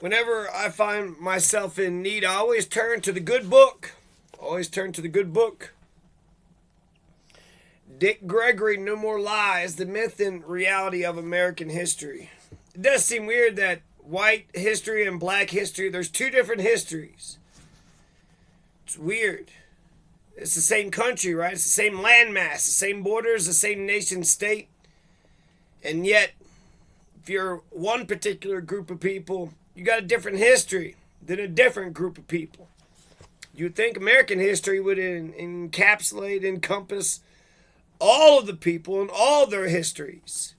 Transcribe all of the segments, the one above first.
Whenever I find myself in need, I always turn to the good book. Always turn to the good book. Dick Gregory, No More Lies, The Myth and Reality of American History. It does seem weird that white history and black history, there's two different histories. It's weird. It's the same country, right? It's the same landmass, the same borders, the same nation state. And yet, if you're one particular group of people, you got a different history than a different group of people. You'd think American history would encapsulate, encompass all of the people and all their histories.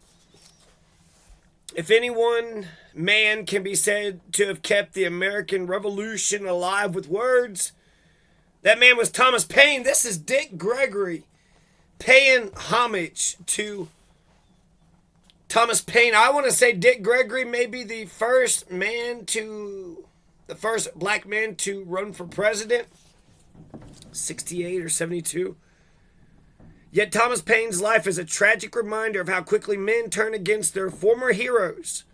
If any one man can be said to have kept the American Revolution alive with words, that man was Thomas Paine. This is Dick Gregory paying homage to Thomas Paine. I want to say Dick Gregory may be the first black man to run for president, 68 or 72. Yet Thomas Paine's life is a tragic reminder of how quickly men turn against their former heroes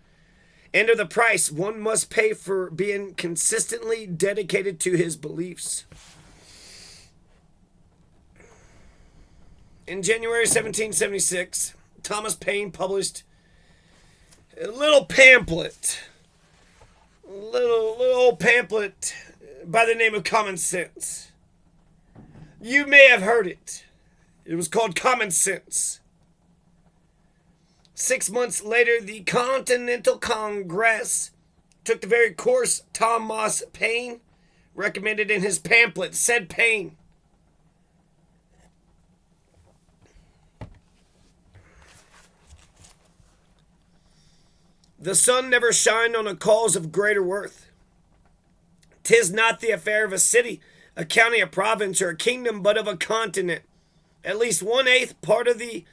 and of the price one must pay for being consistently dedicated to his beliefs. In January 1776, Thomas Paine published a little old pamphlet by the name of Common Sense. You may have heard it. It was called Common Sense. 6 months later, the Continental Congress took the very course Thomas Paine recommended in his pamphlet, said Paine. The sun never shined on a cause of greater worth. 'Tis not the affair of a city, a county, a province, or a kingdom, but of a continent. At least 1/8 part of the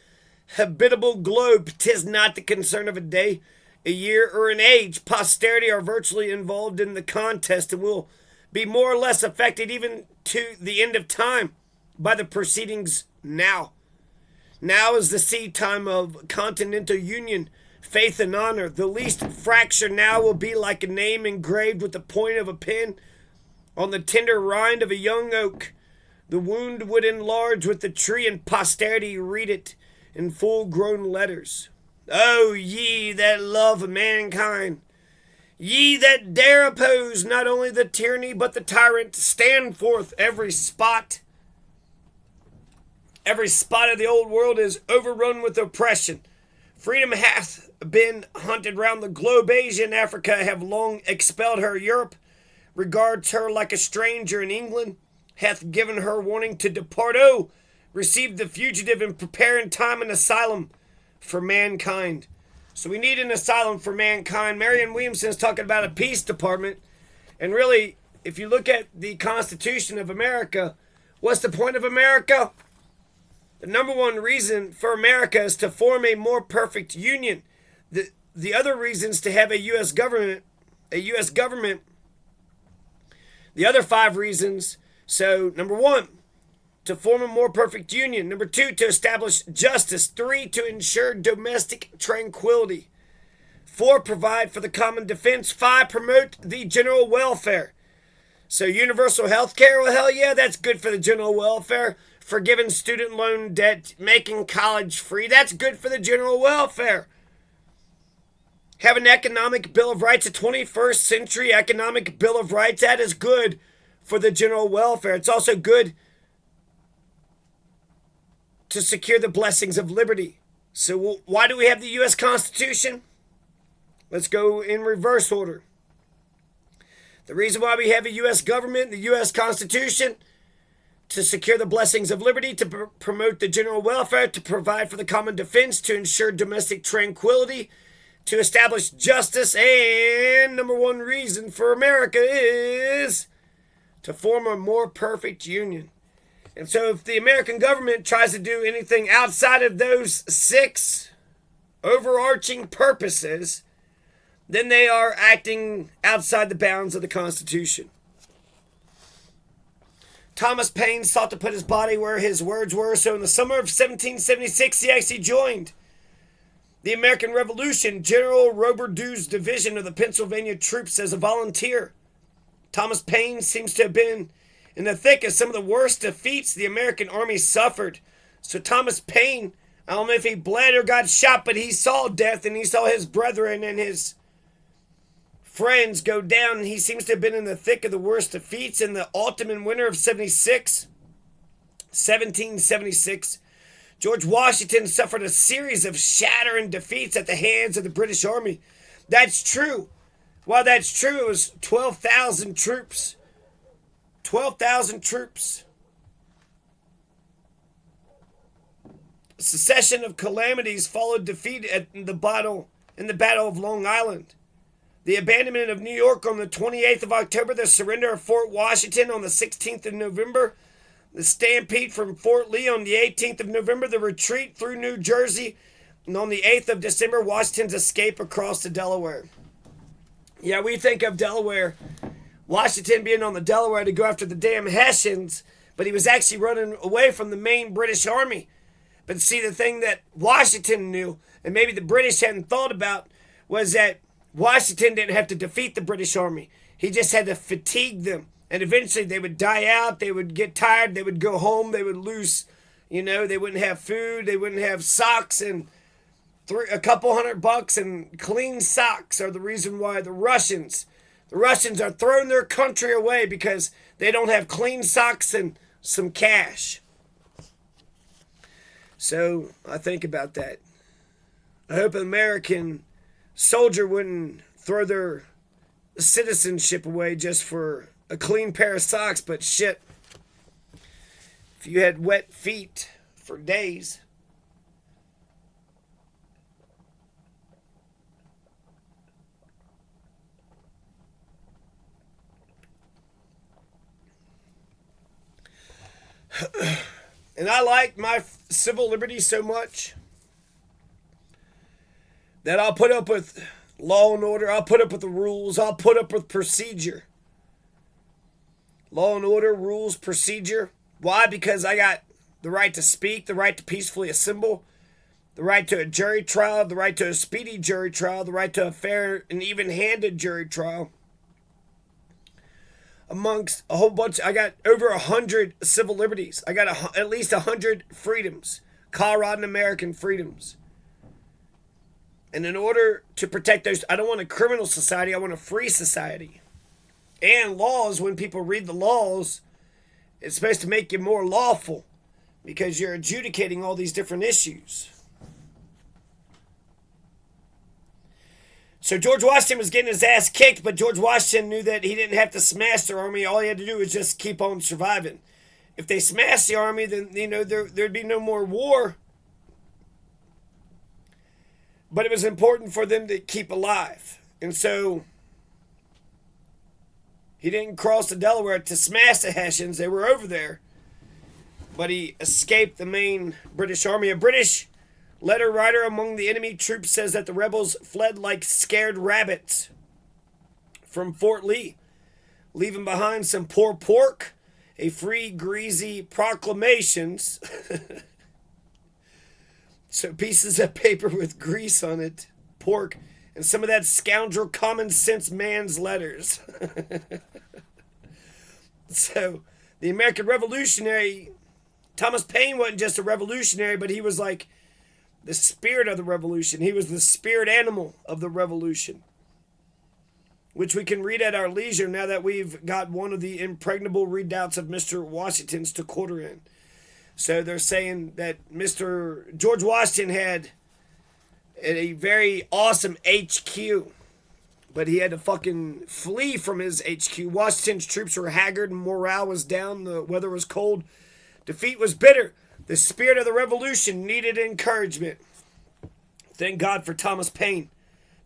habitable globe. 'Tis not the concern of a day, a year, or an age. Posterity are virtually involved in the contest and will be more or less affected even to the end of time by the proceedings now. Now is the seed time of continental union, faith and honor. The least fracture now will be like a name engraved with the point of a pen on the tender rind of a young oak. The wound would enlarge with the tree, and posterity read it in full-grown letters. O ye that love mankind, ye that dare oppose not only the tyranny but the tyrant, stand forth. Every spot of the old world is overrun with oppression. Freedom hath been hunted round the globe. Asia and Africa have long expelled her. Europe regards her like a stranger, and England hath given her warning to depart. Oh, receive the fugitive and prepare in time an asylum for mankind. So we need an asylum for mankind. Marianne Williamson is talking about a peace department. And really, if you look at the Constitution of America, what's the point of America? The number one reason for America is to form a more perfect union. The other reasons to have a U.S. government, the other 5 reasons. So, number 1, to form a more perfect union. Number 2, to establish justice. 3, to ensure domestic tranquility. 4, provide for the common defense. 5, promote the general welfare. So, universal health care, well, hell yeah, that's good for the general welfare. Forgiving student loan debt, making college free, that's good for the general welfare. Have an economic Bill of Rights, a 21st century economic Bill of Rights, that is good for the general welfare. It's also good to secure the blessings of liberty. So why do we have the U.S. Constitution? Let's go in reverse order. The reason why we have a U.S. government, the U.S. Constitution, to secure the blessings of liberty, to promote the general welfare, to provide for the common defense, to ensure domestic tranquility, to establish justice, and number 1 reason for America is to form a more perfect union. And so if the American government tries to do anything outside of those 6 overarching purposes, then they are acting outside the bounds of the Constitution. Thomas Paine sought to put his body where his words were, so in the summer of 1776, he actually joined The American Revolution, General Roberdeau's division of the Pennsylvania troops as a volunteer. Thomas Paine seems to have been in the thick of some of the worst defeats the American army suffered. So Thomas Paine, I don't know if he bled or got shot, but he saw death and he saw his brethren and his friends go down. And he seems to have been in the thick of the worst defeats in the autumn and winter of 1776. George Washington suffered a series of shattering defeats at the hands of the British Army. That's true. While that's true, it was 12,000 troops. 12,000 troops. A succession of calamities followed defeat at the Battle of Long Island. The abandonment of New York on the 28th of October, the surrender of Fort Washington on the 16th of November, the stampede from Fort Lee on the 18th of November, the retreat through New Jersey, and on the 8th of December, Washington's escape across the Delaware. Yeah, we think of Delaware, Washington being on the Delaware to go after the damn Hessians, but he was actually running away from the main British army. But see, the thing that Washington knew, and maybe the British hadn't thought about, was that Washington didn't have to defeat the British army. He just had to fatigue them. And eventually they would die out, they would get tired, they would go home, they would lose, they wouldn't have food, they wouldn't have socks, and a couple $100 and clean socks are the reason why the Russians are throwing their country away, because they don't have clean socks and some cash. So I think about that. I hope an American soldier wouldn't throw their citizenship away just for a clean pair of socks, but shit, if you had wet feet for days. And I like my civil liberties so much that I'll put up with law and order, I'll put up with the rules, I'll put up with procedure. Law and order, rules, procedure. Why? Because I got the right to speak, the right to peacefully assemble, the right to a jury trial, the right to a speedy jury trial, the right to a fair and even-handed jury trial. Amongst a whole bunch, I got over 100 civil liberties. I got at least 100 freedoms, Colorado American freedoms. And in order to protect those, I don't want a criminal society, I want a free society. And laws, when people read the laws, it's supposed to make you more lawful because you're adjudicating all these different issues. So George Washington was getting his ass kicked, but George Washington knew that he didn't have to smash their army. All he had to do was just keep on surviving. If they smashed the army, then there'd be no more war. But it was important for them to keep alive. And so he didn't cross the Delaware to smash the Hessians. They were over there. But he escaped the main British army. A British letter writer among the enemy troops says that the rebels fled like scared rabbits from Fort Lee, leaving behind some poor pork, a free greasy proclamations, so pieces of paper with grease on it, pork, and some of that scoundrel common sense man's letters. So the American Revolutionary, Thomas Paine wasn't just a revolutionary, but he was like the spirit of the revolution. He was the spirit animal of the revolution, which we can read at our leisure now that we've got one of the impregnable redoubts of Mr. Washington's to quarter in. So they're saying that Mr. George Washington had a very awesome HQ, but he had to fucking flee from his HQ. Washington's troops were haggard and morale was down. The weather was cold. Defeat was bitter. The spirit of the revolution needed encouragement. Thank God for Thomas Paine.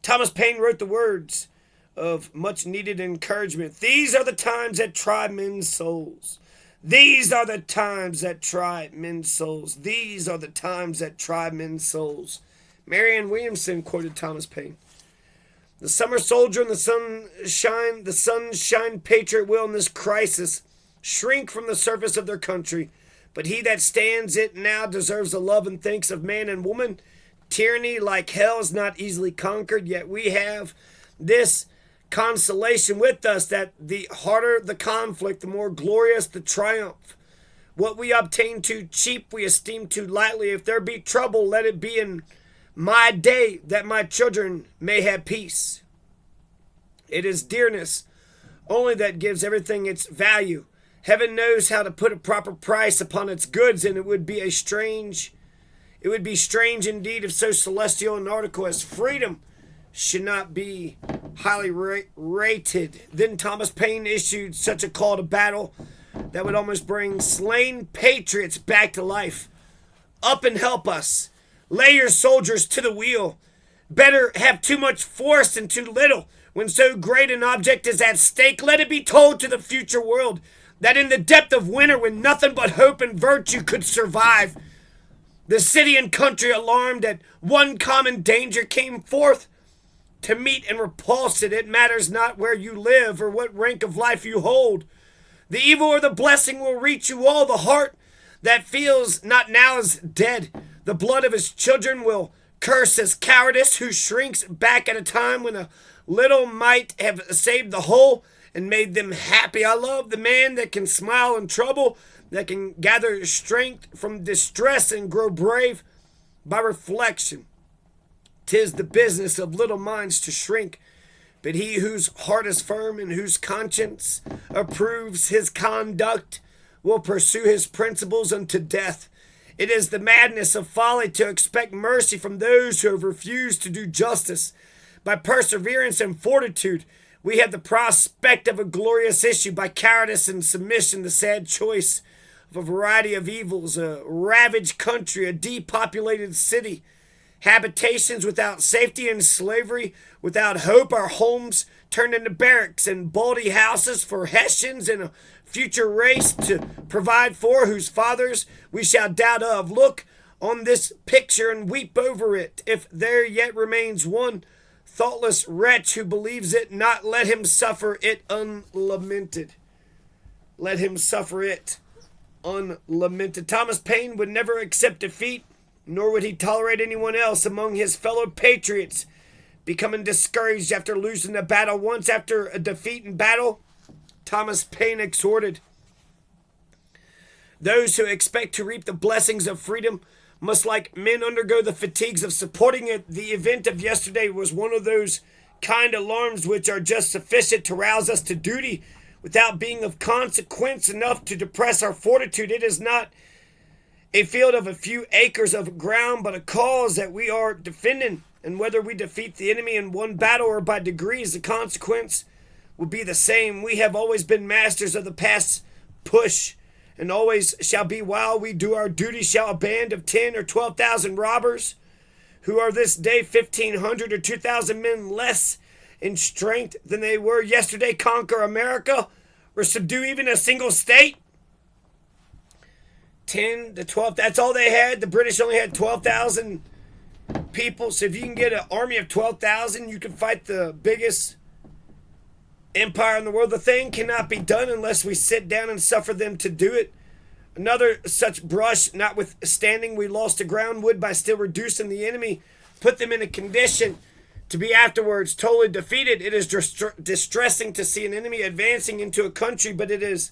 Thomas Paine wrote the words of much needed encouragement. These are the times that try men's souls. These are the times that try men's souls. These are the times that try men's souls. Marianne Williamson quoted Thomas Paine. The summer soldier and the sunshine patriot will in this crisis shrink from the surface of their country, but he that stands it now deserves the love and thanks of man and woman Tyranny, like hell, is not easily conquered, yet we have this consolation with us that the harder the conflict, the more glorious the triumph. What we obtain too cheap, we esteem too lightly. If there be trouble, let it be in my day, that my children may have peace. It is dearness only that gives everything its value. Heaven knows how to put a proper price upon its goods, and it would be strange indeed if so celestial an article as freedom should not be highly rated. Then Thomas Paine issued such a call to battle that would almost bring slain patriots back to life. Up and help us. Lay your soldiers to the wheel. Better have too much force than too little. When so great an object is at stake, let it be told to the future world that in the depth of winter, when nothing but hope and virtue could survive, the city and country, alarmed at one common danger, came forth to meet and repulse it. It matters not where you live or what rank of life you hold. The evil or the blessing will reach you all. The heart that feels not now is dead. The blood of his children will curse as cowardice, who shrinks back at a time when a little might have saved the whole and made them happy. I love the man that can smile in trouble, that can gather strength from distress and grow brave by reflection. 'Tis the business of little minds to shrink, but he whose heart is firm and whose conscience approves his conduct will pursue his principles unto death. It is the madness of folly to expect mercy from those who have refused to do justice. By perseverance and fortitude, we have the prospect of a glorious issue. By cowardice and submission, the sad choice of a variety of evils, a ravaged country, a depopulated city, habitations without safety and slavery, without hope, our homes turned into barracks and baldy houses for Hessians and a future race to provide for, whose fathers we shall doubt of. Look on this picture and weep over it. If there yet remains one thoughtless wretch who believes it not, let him suffer it unlamented. Let him suffer it unlamented. Thomas Paine would never accept defeat, nor would he tolerate anyone else among his fellow patriots becoming discouraged after losing a battle. Once after a defeat in battle, Thomas Paine exhorted, those who expect to reap the blessings of freedom must like men undergo the fatigues of supporting it. The event of yesterday was one of those kind alarms which are just sufficient to rouse us to duty without being of consequence enough to depress our fortitude. It is not a field of a few acres of ground, but a cause that we are defending. And whether we defeat the enemy in one battle or by degrees, the consequence will be the same. We have always been masters of the past push, and always shall be while we do our duty. Shall a band of 10 or 12,000 robbers, who are this day 1,500 or 2,000 men less in strength than they were yesterday, conquer America or subdue even a single state? 10 to 12, that's all they had. The British only had 12,000 people. So if you can get an army of 12,000, you can fight the biggest empire in the world. The thing cannot be done unless we sit down and suffer them to do it. Another such brush, notwithstanding we lost the ground, would, by still reducing the enemy, put them in a condition to be afterwards totally defeated. It is distressing to see an enemy advancing into a country, but it is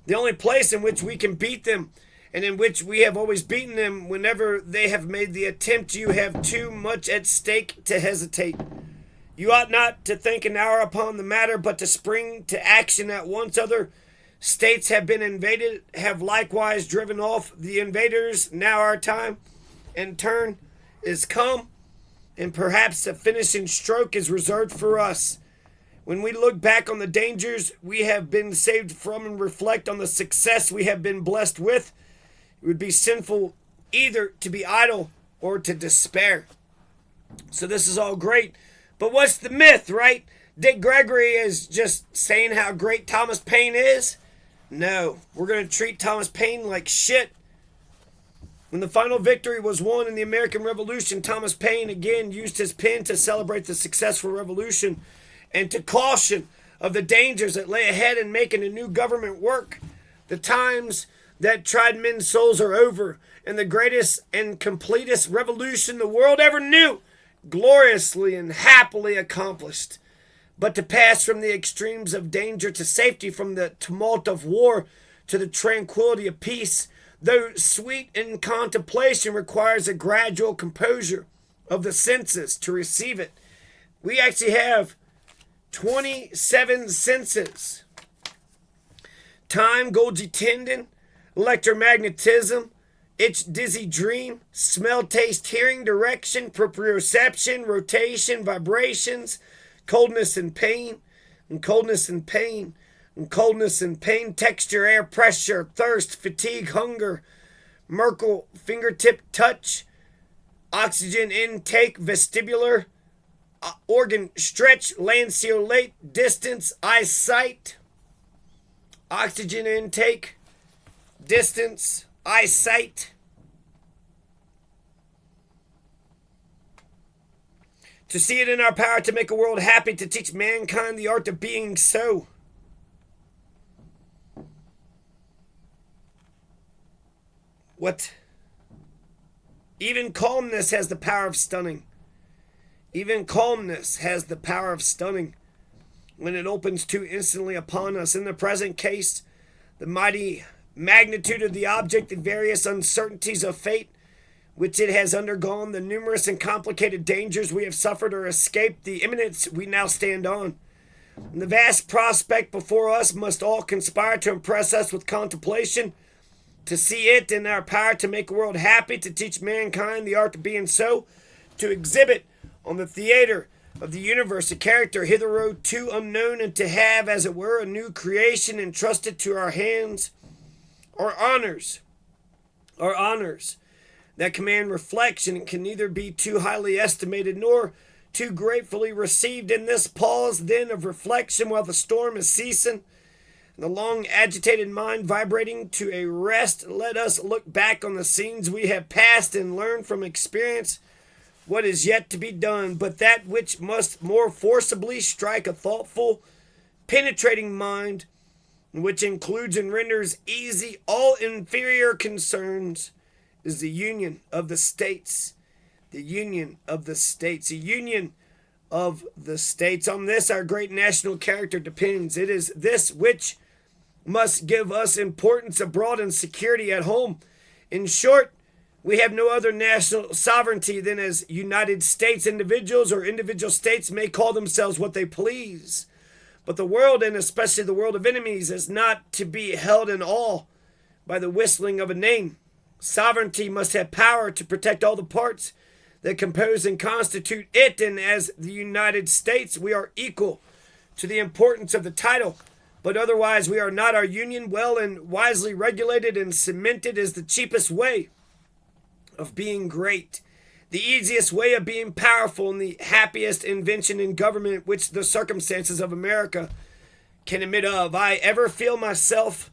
the only place in which we can beat them, and in which we have always beaten them. Whenever they have made the attempt, you have too much at stake to hesitate. You ought not to think an hour upon the matter, but to spring to action at once. Other states have been invaded, have likewise driven off the invaders. Now our time and turn is come, and perhaps the finishing stroke is reserved for us. When we look back on the dangers we have been saved from and reflect on the success we have been blessed with, it would be sinful either to be idle or to despair. So this is all great. But what's the myth, right? Dick Gregory is just saying how great Thomas Paine is? No, we're going to treat Thomas Paine like shit. When the final victory was won in the American Revolution, Thomas Paine again used his pen to celebrate the successful revolution and to caution of the dangers that lay ahead in making a new government work. The times that tried men's souls are over, and the greatest and completest revolution the world ever knew, gloriously and happily accomplished. But to pass from the extremes of danger to safety, from the tumult of war to the tranquility of peace, though sweet in contemplation, requires a gradual composure of the senses to receive it. We actually have 27 senses: time, Golgi tendon, electromagnetism, itch, dizzy, dream, smell, taste, hearing, direction, proprioception, rotation, vibrations, coldness and pain, and coldness and pain, and coldness and pain, texture, air, pressure, thirst, fatigue, hunger, Merkel, fingertip touch, oxygen intake, vestibular, organ stretch, lanceolate, distance, eyesight, oxygen intake, distance, eyesight. To see it in our power to make a world happy, to teach mankind the art of being so. What? Even calmness has the power of stunning. Even calmness has the power of stunning when it opens too instantly upon us. In the present case, the mighty magnitude of the object, the various uncertainties of fate which it has undergone, the numerous and complicated dangers we have suffered or escaped, the eminence we now stand on, and the vast prospect before us must all conspire to impress us with contemplation, to see it in our power to make a world happy, to teach mankind the art of being so, to exhibit on the theater of the universe a character hitherto too unknown, and to have, as it were, a new creation entrusted to our hands. Our honors that command reflection and can neither be too highly estimated nor too gratefully received. In this pause, then, of reflection, while the storm is ceasing, and the long agitated mind vibrating to a rest, let us look back on the scenes we have passed and learn from experience what is yet to be done, but that which must more forcibly strike a thoughtful, penetrating mind, which includes and renders easy all inferior concerns, is the union of the states. The union of the states. The union of the states. On this our great national character depends. It is this which must give us importance abroad and security at home. In short, we have no other national sovereignty than as United States. Individuals or individual states may call themselves what they please, but the world, and especially the world of enemies, is not to be held in awe by the whistling of a name. Sovereignty must have power to protect all the parts that compose and constitute it, and as the United States, we are equal to the importance of the title, but otherwise we are not. Our union, well and wisely regulated and cemented, is the cheapest way of being great, the easiest way of being powerful, and the happiest invention in government which the circumstances of America can admit of. I ever feel myself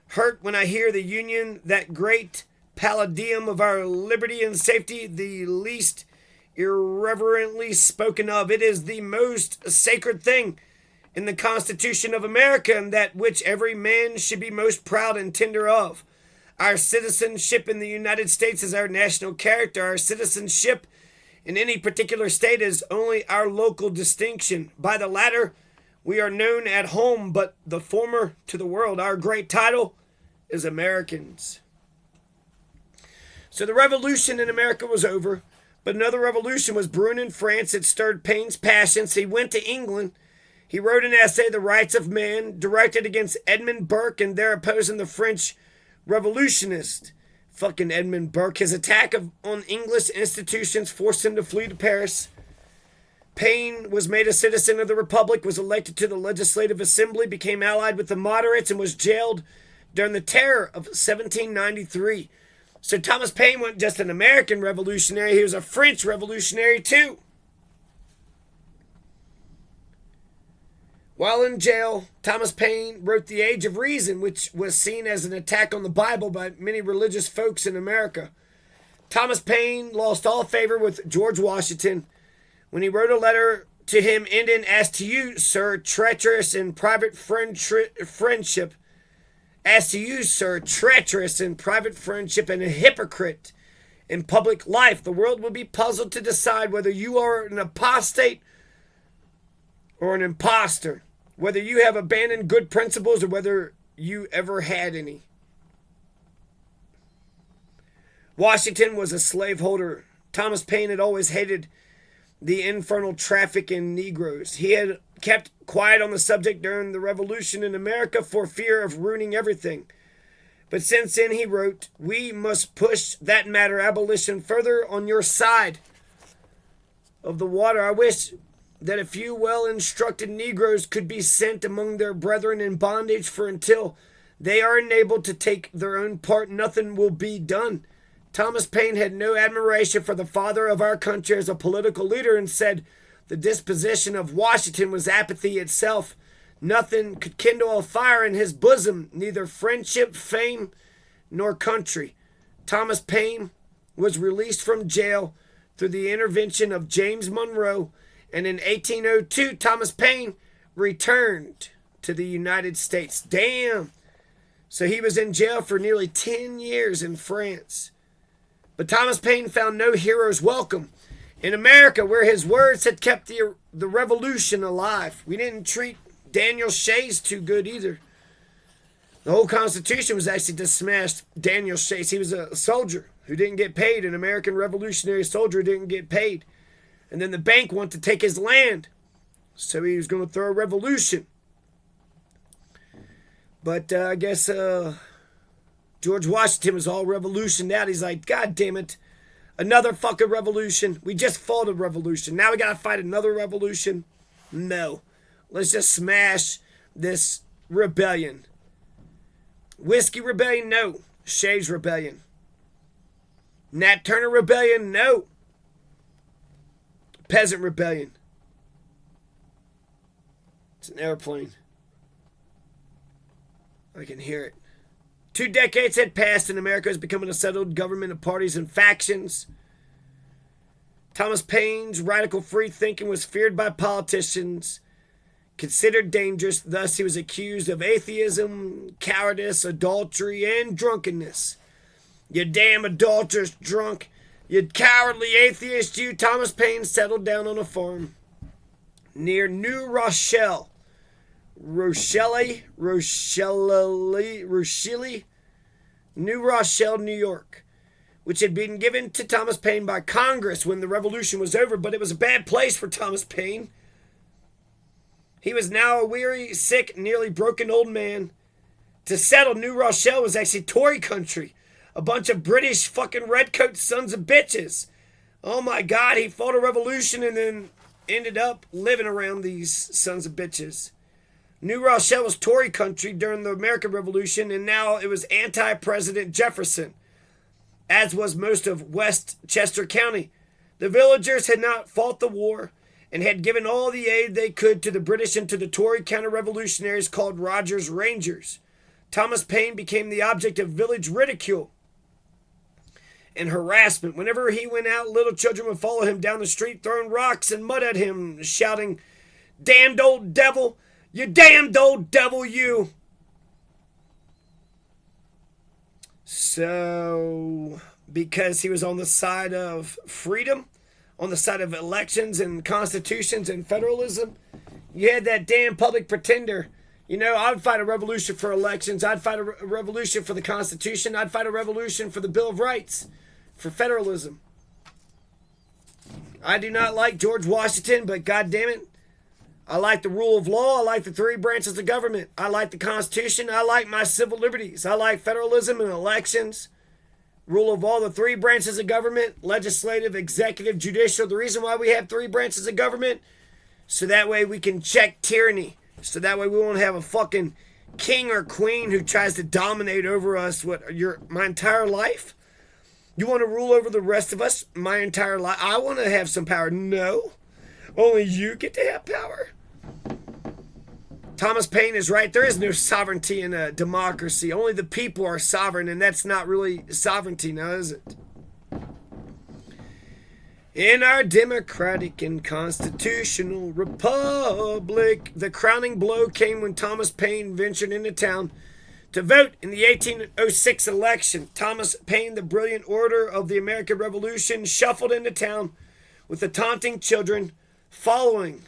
hurt when I hear the Union, that great palladium of our liberty and safety, the least irreverently spoken of. It is the most sacred thing in the Constitution of America, and that which every man should be most proud and tender of. Our citizenship in the United States is our national character. Our citizenship in any particular state is only our local distinction. By the latter, we are known at home, but the former to the world. Our great title is Americans. So the revolution in America was over, but another revolution was brewing in France. It stirred Paine's passions. He went to England. He wrote an essay, The Rights of Man, directed against Edmund Burke, and there opposing the French revolutionist. Fucking Edmund Burke. His attack on English institutions forced him to flee to Paris. Paine was made a citizen of the Republic, was elected to the Legislative Assembly, became allied with the moderates, and was jailed during the Terror of 1793. So Thomas Paine wasn't just an American revolutionary, he was a French revolutionary too. While in jail, Thomas Paine wrote The Age of Reason, which was seen as an attack on the Bible by many religious folks in America. Thomas Paine lost all favor with George Washington when he wrote a letter to him ending, "As to you, sir, treacherous in private friendship As to you, sir, treacherous in private friendship and a hypocrite in public life, the world will be puzzled to decide whether you are an apostate or an impostor, whether you have abandoned good principles or whether you ever had any. Washington was a slaveholder. Thomas Paine had always hated the infernal traffic in Negroes. He had kept quiet on the subject during the Revolution in America for fear of ruining everything. But since then, he wrote, "We must push that matter, abolition, further on your side of the water. I wish that a few well-instructed Negroes could be sent among their brethren in bondage, for until they are enabled to take their own part, nothing will be done." Thomas Paine had no admiration for the father of our country as a political leader and said the disposition of Washington was apathy itself. Nothing could kindle a fire in his bosom, neither friendship, fame, nor country. Thomas Paine was released from jail through the intervention of James Monroe, and in 1802, Thomas Paine returned to the United States. Damn! So he was in jail for nearly 10 years in France. But Thomas Paine found no hero's welcome in America, where his words had kept the revolution alive. We didn't treat Daniel Shays too good either. The whole Constitution was actually to smash Daniel Shays. He was a soldier who didn't get paid, an American revolutionary soldier who didn't get paid. And then the bank wanted to take his land, so he was going to throw a revolution. But I guess George Washington was all revolutioned out. He's like, God damn it, another fucking revolution. We just fought a revolution. Now we got to fight another revolution? No. Let's just smash this rebellion. Whiskey Rebellion? No. Shays Rebellion. Nat Turner Rebellion? No. Peasant Rebellion. It's an airplane. I can hear it. 2 decades had passed and America was becoming a settled government of parties and factions. Thomas Paine's radical free thinking was feared by politicians, considered dangerous. Thus, he was accused of atheism, cowardice, adultery, and drunkenness. You damn adulterous drunk. You cowardly atheist, you. Thomas Paine settled down on a farm near New Rochelle, New Rochelle, New York, which had been given to Thomas Paine by Congress when the Revolution was over, but it was a bad place for Thomas Paine. He was now a weary, sick, nearly broken old man. To settle New Rochelle was actually Tory country. A bunch of British fucking redcoat sons of bitches. Oh my God, he fought a revolution and then ended up living around these sons of bitches. New Rochelle was Tory country during the American Revolution, and now it was anti-President Jefferson, as was most of Westchester County. The villagers had not fought the war and had given all the aid they could to the British and to the Tory counter-revolutionaries called Rogers Rangers. Thomas Paine became the object of village ridicule and harassment. Whenever he went out, little children would follow him down the street, throwing rocks and mud at him, shouting, "Damned old devil! You damned old devil, you!" So, because he was on the side of freedom, on the side of elections and constitutions and federalism, you had that damn public pretender. You know, I'd fight a revolution for elections. I'd fight a revolution for the Constitution. I'd fight a revolution for the Bill of Rights, for federalism. I do not like George Washington, but God damn it, I like the rule of law. I like the 3 branches of government. I like the Constitution. I like my civil liberties. I like federalism and elections. Rule of all the 3 branches of government, legislative, executive, judicial. The reason why we have 3 branches of government, so that way we can check tyranny. So that way we won't have a fucking king or queen who tries to dominate over us my entire life. You want to rule over the rest of us my entire life? I want to have some power. No. Only you get to have power. Thomas Paine is right. There is no sovereignty in a democracy. Only the people are sovereign, and that's not really sovereignty now, is it? In our democratic and constitutional republic, the crowning blow came when Thomas Paine ventured into town To vote in the 1806 election, Thomas Paine, the brilliant orator of the American Revolution, shuffled into town with the taunting children following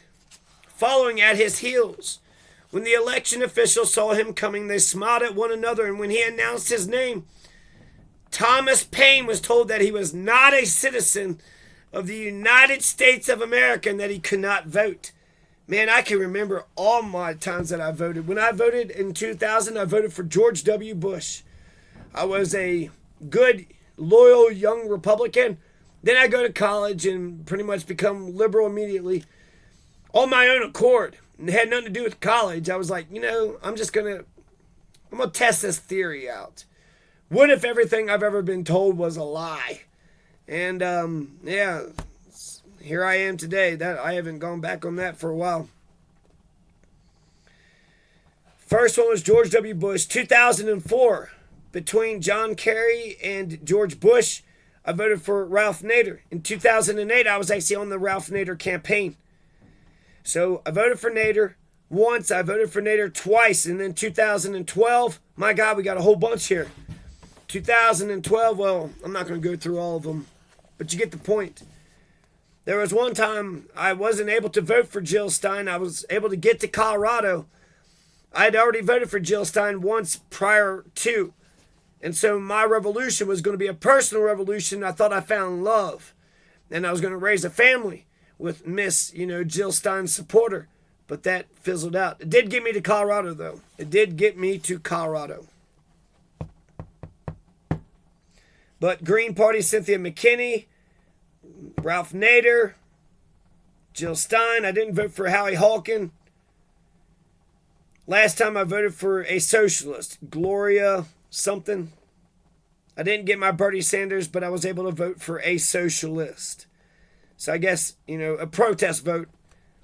at his heels. When the election officials saw him coming, they smiled at one another, and when he announced his name, Thomas Paine was told that he was not a citizen of the United States of America and that he could not vote. Man, I can remember all my times that I voted. When I voted in 2000, I voted for George W. Bush. I was a good, loyal, young Republican. Then I go to college and pretty much become liberal immediately on my own accord. And it had nothing to do with college. I was like, I'm going to test this theory out. What if everything I've ever been told was a lie? And, here I am today. That I haven't gone back on that for a while. First one was George W. Bush, 2004. Between John Kerry and George Bush, I voted for Ralph Nader. In 2008, I was actually on the Ralph Nader campaign. So I voted for Nader once. I voted for Nader twice. And then 2012, my God, we got a whole bunch here. 2012, well, I'm not going to go through all of them, but you get the point. There was one time I wasn't able to vote for Jill Stein. I was able to get to Colorado. I had already voted for Jill Stein once prior to. And so my revolution was going to be a personal revolution. I thought I found love. And I was going to raise a family with Miss, Jill Stein's supporter. But that fizzled out. It did get me to Colorado, though. It did get me to Colorado. But Green Party, Cynthia McKinney, Ralph Nader, Jill Stein. I didn't vote for Howie Hawken. Last time I voted for a socialist, Gloria something. I didn't get my Bernie Sanders, but I was able to vote for a socialist. So I guess, a protest vote.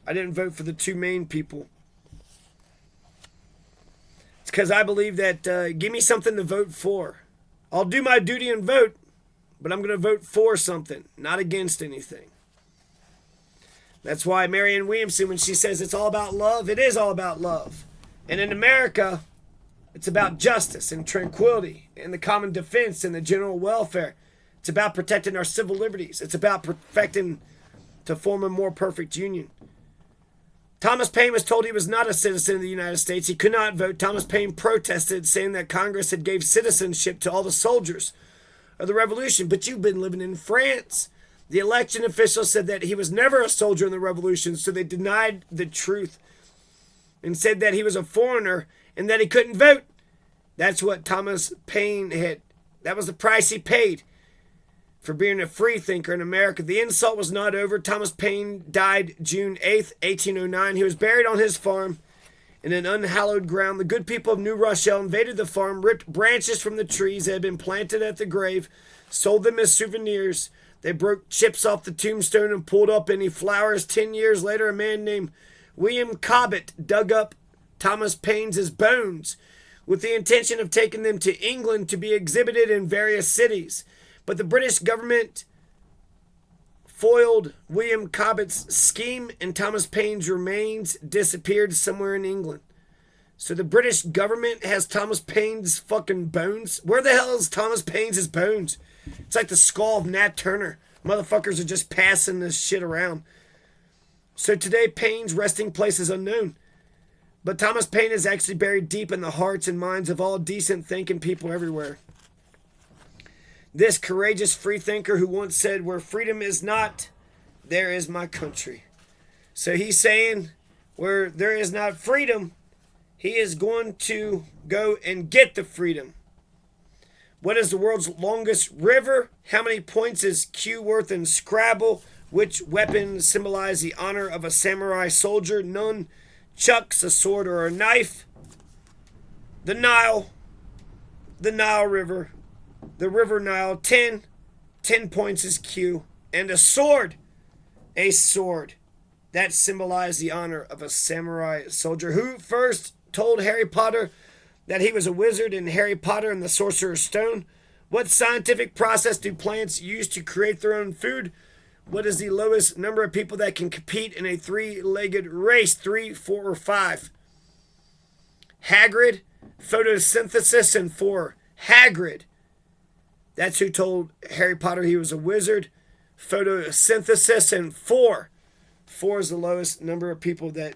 I didn't vote for the two main people. It's because I believe that give me something to vote for. I'll do my duty and vote, but I'm going to vote for something, not against anything. That's why Marianne Williamson, when she says it's all about love, it is all about love. And in America, it's about justice and tranquility and the common defense and the general welfare. It's about protecting our civil liberties. It's about perfecting to form a more perfect union. Thomas Paine was told he was not a citizen of the United States. He could not vote. Thomas Paine protested, saying that Congress had gave citizenship to all the soldiers of the Revolution. But you've been living in France. The election officials said that he was never a soldier in the Revolution, so they denied the truth and said that he was a foreigner and that he couldn't vote. That's what Thomas Paine had. That was the price he paid for being a free thinker in America. The insult was not over. Thomas Paine died June 8th, 1809. He was buried on his farm in an unhallowed ground. The good people of New Rochelle invaded the farm, ripped branches from the trees that had been planted at the grave, sold them as souvenirs. They broke chips off the tombstone and pulled up any flowers. 10 years later, a man named William Cobbett dug up Thomas Paine's bones with the intention of taking them to England to be exhibited in various cities. But the British government foiled William Cobbett's scheme, and Thomas Paine's remains disappeared somewhere in England. So the British government has Thomas Paine's fucking bones? Where the hell is Thomas Paine's bones? It's like the skull of Nat Turner. Motherfuckers are just passing this shit around. So today, Paine's resting place is unknown. But Thomas Paine is actually buried deep in the hearts and minds of all decent thinking people everywhere. This courageous freethinker who once said, "Where freedom is not, there is my country." So he's saying, where there is not freedom, he is going to go and get the freedom. What is the world's longest river? How many points is Q worth in Scrabble? Which weapon symbolizes the honor of a samurai soldier? None chucks a sword or a knife. The Nile River. The River Nile, 10 points is Q. And a sword. That symbolized the honor of a samurai soldier. Who first told Harry Potter that he was a wizard in Harry Potter and the Sorcerer's Stone? What scientific process do plants use to create their own food? What is the lowest number of people that can compete in a three-legged race? 3, 4, or 5? Hagrid Photosynthesis, and 4, Hagrid. That's who told Harry Potter he was a wizard. Photosynthesis, and 4. 4 is the lowest number of people that